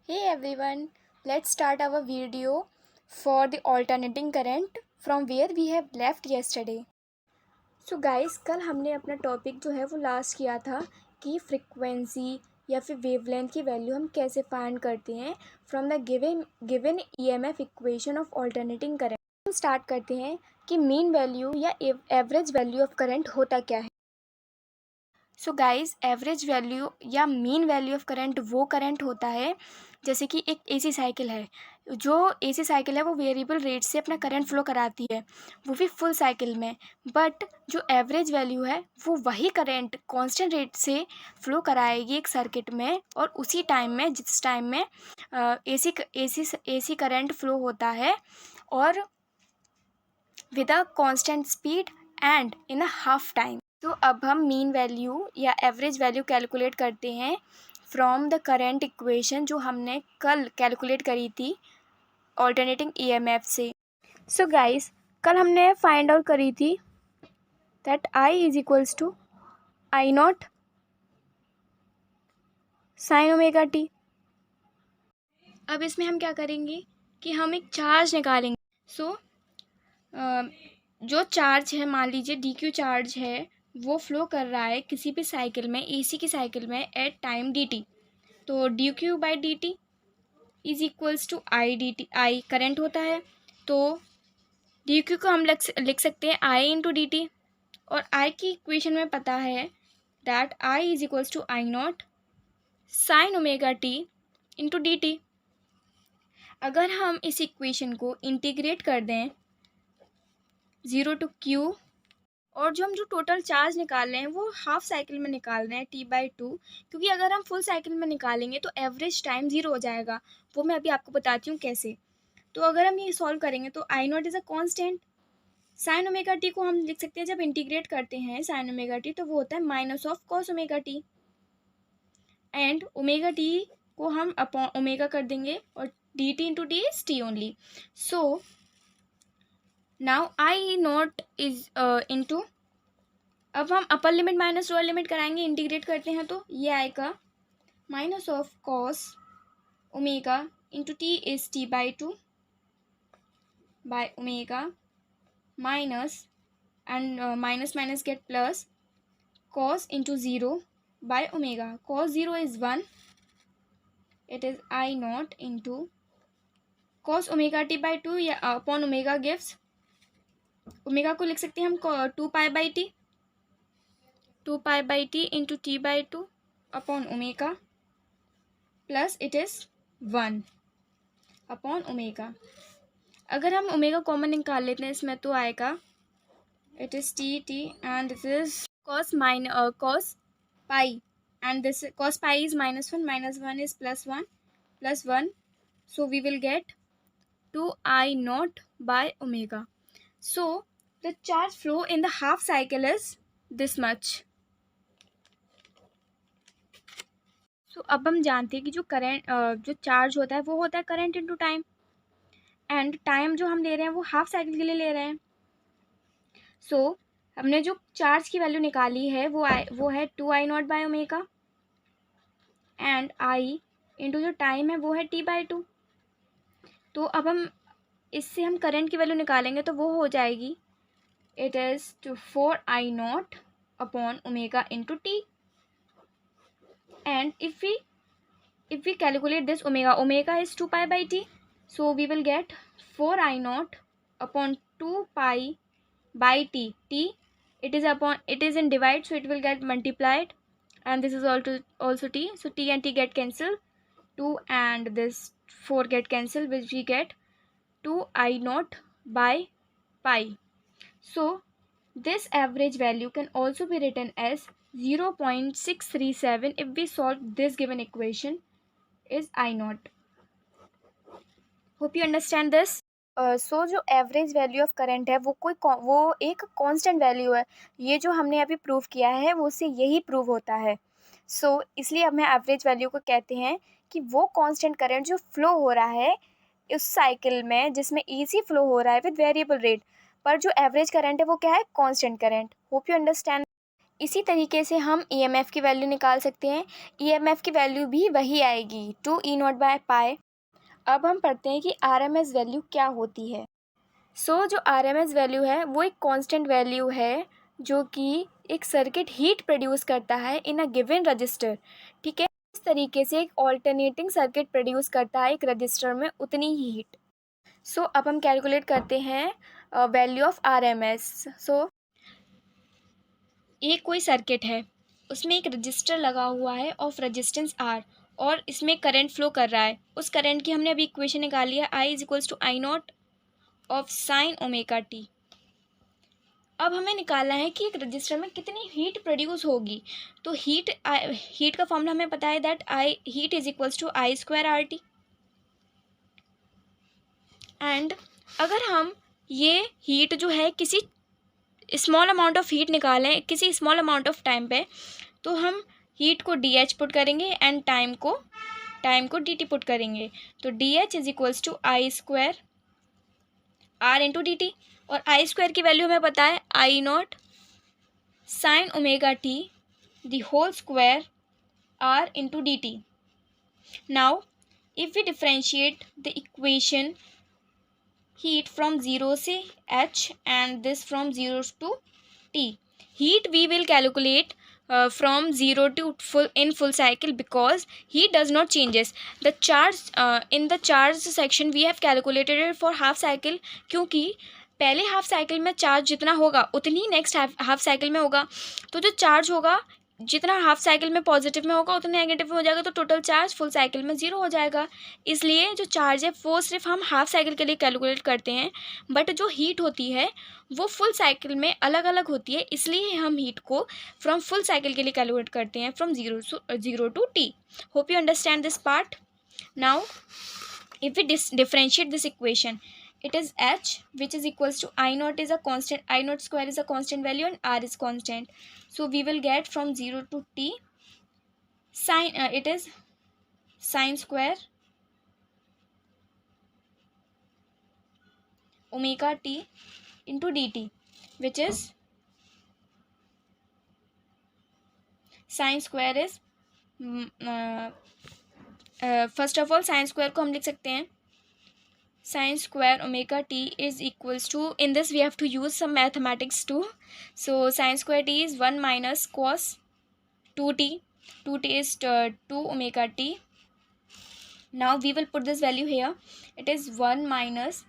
Hey everyone, let's start our video for the alternating current from where we have left yesterday. So guys, कल हमने अपना topic जो है वो last किया था कि फ्रिक्वेंसी या फिर वेवलेंथ की वैल्यू हम कैसे फाइंड करते हैं from the given EMF equation of alternating current. हम स्टार्ट करते हैं कि मीन वैल्यू या एवरेज वैल्यू ऑफ करंट होता क्या है। सो गाइस, एवरेज वैल्यू या मीन वैल्यू ऑफ करंट वो करंट होता है जैसे कि एक एसी साइकिल है। जो एसी साइकिल है वो वेरिएबल रेट से अपना करंट फ्लो कराती है, वो भी फुल साइकिल में। बट जो एवरेज वैल्यू है वो वही करंट कांस्टेंट रेट से फ्लो कराएगी एक सर्किट में, और उसी टाइम में जिस टाइम में एसी करंट फ्लो होता है, और with a constant speed and in a half time. तो अब हम मीन वैल्यू या एवरेज वैल्यू कैलकुलेट करते हैं फ्रॉम द करंट इक्वेशन जो हमने कल कैलकुलेट करी थी ऑल्टरनेटिंग ईएमएफ से। सो गाइस, कल हमने फाइंड आउट करी थी that I is equals to I naught sine omega T. अब इसमें हम क्या करेंगे कि हम एक चार्ज निकालेंगे। सो जो चार्ज है, मान लीजिए डी क्यू चार्ज है, वो फ्लो कर रहा है किसी भी साइकिल में, एसी की साइकिल में एट टाइम डी टी। तो D Q by D T is equals to I D T. I current होता है, तो डी क्यू को हम लिख सकते हैं आई इंटू डी टी, और आई की इक्वेशन में पता है that I is equals to I naught sine omega T into D T. अगर हम इस इक्वेशन को इंटीग्रेट कर दें 0 टू क्यू, और जो टोटल चार्ज निकाल रहे हैं वो हाफ साइकिल में निकाल रहे हैं T/2, क्योंकि अगर हम फुल साइकिल में निकालेंगे तो एवरेज टाइम 0 हो जाएगा। वो मैं अभी आपको बताती हूँ कैसे। तो अगर हम ये सॉल्व करेंगे तो I naught is a constant. Sine omega T को हम लिख सकते हैं, जब इंटीग्रेट करते हैं साइन ओमेगा टी तो वो होता है minus of cos omega T, and omega T को हम अपॉन ओमेगा कर देंगे, और D T into T is T only. So now I not is into, अब हम upper limit minus lower limit कराएंगे, इंटीग्रेट करते हैं तो ये आएगा minus of cos omega into T is T/2 by omega, minus and minus minus gate plus, cos into zero by omega. Cos zero is 1, it is I not into cos omega T/2 या upon omega gives, omega को लिख सकते हैं हम 2π/T, 2π/T into T/2 upon omega, plus it is 1 upon omega. अगर हम omega common निकाल लेते हैं इसमें तो आएगा it is T and this is cos pi, and this cos pi is -1 is +1, so we will get 2I naught by omega. So the charge flow in the half cycle is this much. So अब हम जानते हैं कि जो charge होता है वो होता है current into time, and time जो हम ले रहे हैं वो हाफ साइकिल के लिए ले रहे हैं। सो हमने जो चार्ज की वैल्यू निकाली है वो है 2I not by omega, and I into जो टाइम है वो है T/2। तो अब इससे हम करंट की वैल्यू निकालेंगे तो वो हो जाएगी it is to 4I naught upon omega into T, and if we calculate this omega is 2π/T, so we will get 4I naught upon 2π/T. It is in divide, so it will get multiplied, and this is also T, so T and T get cancelled, 2 and this 4 get cancelled, which we get 2I naught by pi. So this average value can also be written as 0.637 if we solve this given equation is I naught. Hope you understand this. So जो average value of current है वो एक constant value है। ये जो हमने अभी prove किया है वो उससे यही प्रूव होता है। इसलिए अब हम एवरेज वैल्यू को कहते हैं कि वो कांस्टेंट करंट जो फ्लो हो रहा है उस साइकिल में जिसमें ईजी फ्लो हो रहा है विद वेरिएबल रेट, पर जो एवरेज करंट है वो क्या है, constant current. Hope you understand. इसी तरीके से हम EMF की वैल्यू निकाल सकते हैं। EMF की वैल्यू भी वही आएगी 2E0/पाई। अब हम पढ़ते हैं कि RMS वैल्यू क्या होती है। जो RMS वैल्यू है वो एक कांस्टेंट वैल्यू है जो कि एक सर्किट हीट प्रोड्यूस करता है इन अ गिवन रजिस्टर। ठीक है, इस तरीके से एक ऑल्टरनेटिंग सर्किट प्रोड्यूस करता है एक रजिस्टर में उतनी ही हीट। अब हम कैलकुलेट करते हैं वैल्यू ऑफ RMS। ये कोई सर्किट है, उसमें एक रजिस्टर लगा हुआ है ऑफ रेजिस्टेंस R और इसमें करंट फ्लो कर रहा है। उस करंट की हमने अभी इक्वेशन निकाली है, I = I0 of sine omega T. अब हमें निकालना है कि एक रजिस्टर में कितनी हीट प्रोड्यूस होगी। तो हीट का फॉर्मूला हमें पता है दैट हीट = I²RT। एंड अगर हम ये हीट जो है किसी स्मॉल अमाउंट ऑफ हीट निकालें किसी स्मॉल अमाउंट ऑफ टाइम पे, तो हम हीट को DH पुट करेंगे एंड टाइम को DT पुट करेंगे। तो DH = I²R इंटू DT। और I² की वैल्यू हमें पता है I0 sine omega T the whole square R into DT। Now if we differentiate the equation heat from 0 से H and this from 0 to T. Heat we will calculate from 0 to full cycle because heat does not changes. The charge in the charge section we have calculated it for half cycle, क्योंकि पहले half cycle में charge जितना होगा उतनी next half cycle में होगा। तो जो चार्ज होगा जितना हाफ साइकिल में पॉजिटिव में होगा उतना नेगेटिव में हो जाएगा, तो टोटल चार्ज फुल साइकिल में 0 हो जाएगा। इसलिए जो चार्ज है वो सिर्फ हम हाफ साइकिल के लिए कैलकुलेट करते हैं, बट जो हीट होती है वो फुल साइकिल में अलग अलग होती है, इसलिए हम हीट को फ्रॉम फुल साइकिल के लिए कैलकुलेट करते हैं from 0 to T। Hope you understand this part. Now if we differentiate this equation, it is H which is equals to I0 is a constant, I0² is a constant value and R is constant. So we will get from 0 to T sine it is sine square omega t into dt, which is sine square is first of all sine square को हम लिख सकते हैं sin square omega t is equals to, in this we have to use some mathematics too. So sin square t is 1 minus cos 2t. 2t is 2 omega t. Now we will put this value here. It is 1 minus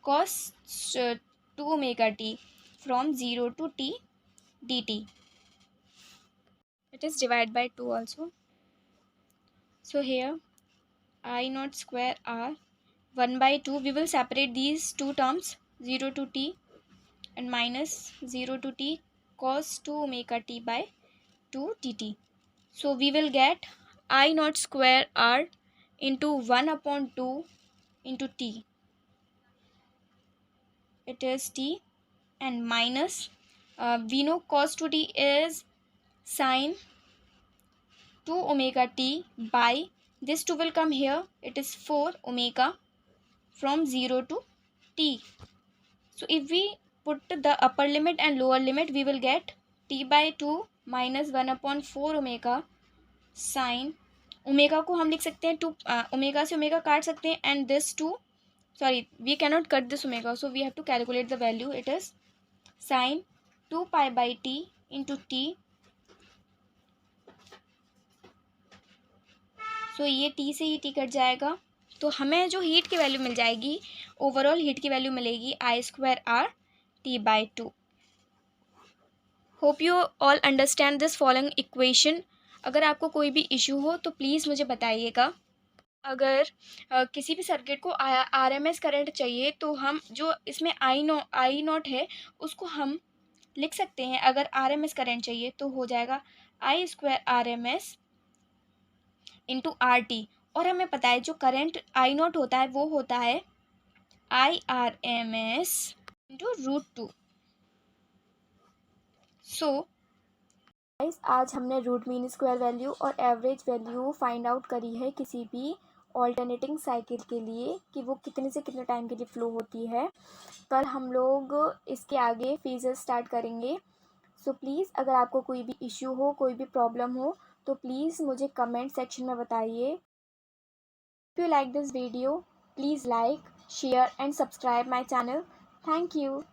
cos 2 omega t from 0 to t dt. It is divided by 2 also. So here I0 square r 1 by 2, we will separate these two terms 0 to t and minus 0 to t cos 2 omega t by 2 dt. So we will get I0 square r into 1 upon 2 into t, it is t, and minus we know cos 2t is sin 2 omega t by this 2 will come here, it is 4 omega from 0 to t. So if we put the upper limit and lower limit, we will get t by 2 minus 1 upon 4 omega sin omega को हम लिख सकते हैं 2 omega से omega काट सकते हैं and this 2 sorry we cannot cut this omega, so we have to calculate the value. It is sin 2 pi by t into t. So ये t से ये t कट जाएगा, तो हमें जो हीट की वैल्यू मिल जाएगी, ओवरऑल हीट की वैल्यू मिलेगी I²R T by 2. Hope you all understand this following equation. अगर आपको कोई भी इशू हो तो प्लीज़ मुझे बताइएगा। अगर किसी भी सर्किट को RMS करंट चाहिए तो हम जो इसमें I0 है उसको हम लिख सकते हैं। अगर RMS करंट चाहिए तो हो जाएगा I²RMS इंटू RT, और हमें पता है जो करंट I0 होता है वो होता है IRMS इंटू √2। सो गाइस, आज हमने रूट मीन स्क्वायर वैल्यू और एवरेज वैल्यू फाइंड आउट करी है किसी भी ऑल्टरनेटिंग साइकिल के लिए कि वो कितने से कितने टाइम के लिए फ्लो होती है। कल हम लोग इसके आगे फेजेस स्टार्ट करेंगे। सो प्लीज़ अगर आपको कोई भी इश्यू हो, कोई भी प्रॉब्लम हो, तो प्लीज़ मुझे कमेंट सेक्शन में बताइए। If you like this video, please like, share and subscribe my channel. Thank you.